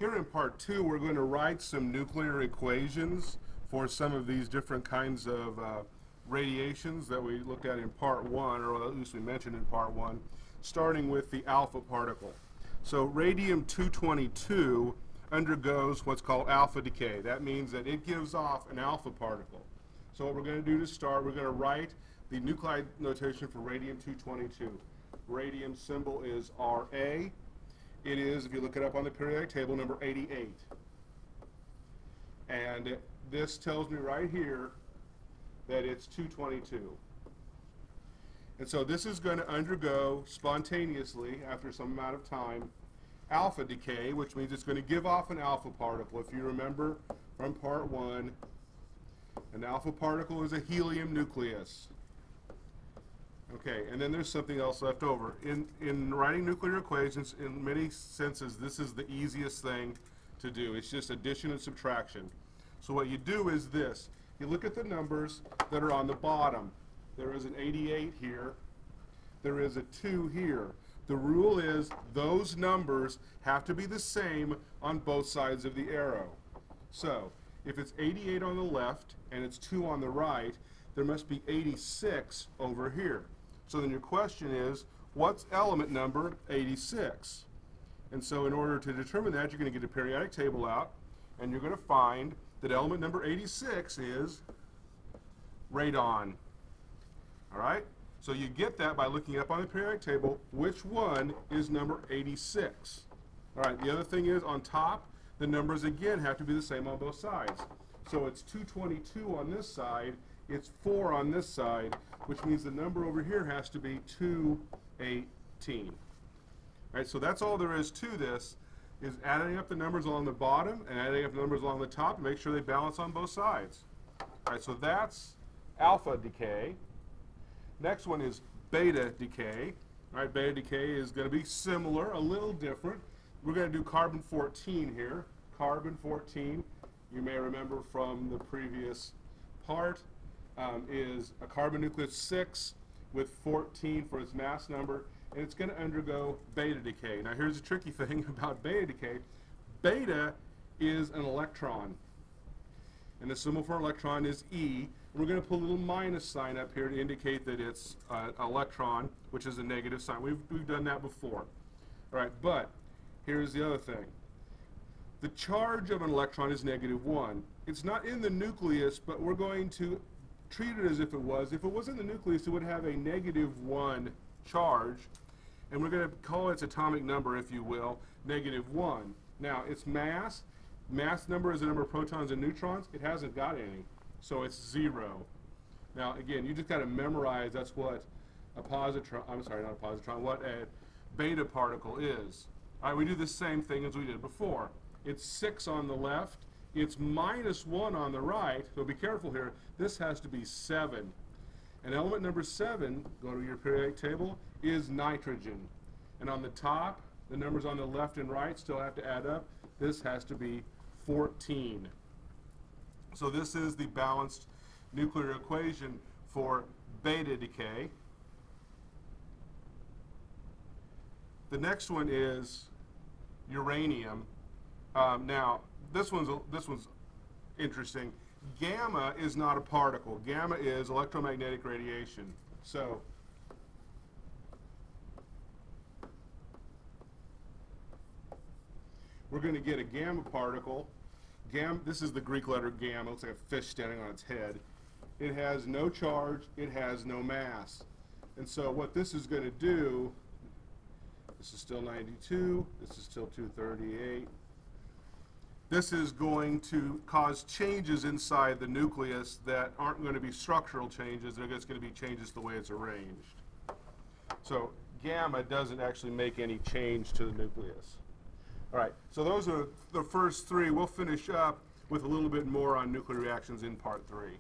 Here in part 2, we're going to write some nuclear equations for some of these different kinds of radiations that we looked at in part 1, or at least we mentioned in part 1, starting with the alpha particle. So radium-222 undergoes what's called alpha decay. That means that it gives off an alpha particle. So what we're going to do to start, we're going to write the nuclide notation for radium-222. Radium symbol is Ra. It is, if you look it up on the periodic table, number 88. And this tells me right here that it's 222. And so this is going to undergo spontaneously, after some amount of time, alpha decay, which means it's going to give off an alpha particle. If you remember from part 1, an alpha particle is a helium nucleus. Okay, and then there's something else left over. In writing nuclear equations, in many senses, this is the easiest thing to do. It's just addition and subtraction. So what you do is this. You look at the numbers that are on the bottom. There is an 88 here. There is a 2 here. The rule is those numbers have to be the same on both sides of the arrow. So if it's 88 on the left and it's 2 on the right, there must be 86 over here. So then your question is, what's element number 86? And so in order to determine that, you're going to get a periodic table out, and you're going to find that element number 86 is radon. All right? So you get that by looking up on the periodic table, which one is number 86. All right, the other thing is, on top, the numbers again have to be the same on both sides. So it's 222 on this side, it's 4 on this side, which means the number over here has to be 218. All right, so that's all there is to this, is adding up the numbers along the bottom and adding up the numbers along the top to make sure they balance on both sides. All right, so that's alpha decay. Next one is beta decay. All right, beta decay is going to be similar, a little different. We're going to do carbon-14 here. Carbon-14, you may remember from the previous part, is a carbon nucleus 6 with 14 for its mass number, and it's going to undergo beta decay. Now here's the tricky thing about beta decay. Beta is an electron, and the symbol for electron is E. We're going to put a little minus sign up here to indicate that it's an electron, which is a negative sign. We've done that before. All right, but here's the other thing. The charge of an electron is -1. It's not in the nucleus, but we're going to treat it as if it was. If it was in the nucleus, it would have a -1 charge, and we're going to call its atomic number, if you will, -1. Now, its mass number is the number of protons and neutrons. It hasn't got any, so it's 0. Now, again, you just got to memorize that's what a positron, I'm sorry, not a positron, what a beta particle is. All right, we do the same thing as we did before. It's 6 on the left. It's -1 on the right, so be careful here. This has to be 7. And element number 7, go to your periodic table, is nitrogen. And on the top, the numbers on the left and right still have to add up. This has to be 14. So this is the balanced nuclear equation for beta decay. The next one is uranium. Now, this one's interesting. Gamma is not a particle. Gamma is electromagnetic radiation. So we're going to get a gamma particle. This is the Greek letter gamma. It looks like a fish standing on its head. It has no charge. It has no mass. And so what this is going to do, this is still 92. This is still 238. This is going to cause changes inside the nucleus that aren't going to be structural changes. They're just going to be changes the way it's arranged. So gamma doesn't actually make any change to the nucleus. All right, so those are the first 3. We'll finish up with a little bit more on nuclear reactions in part 3.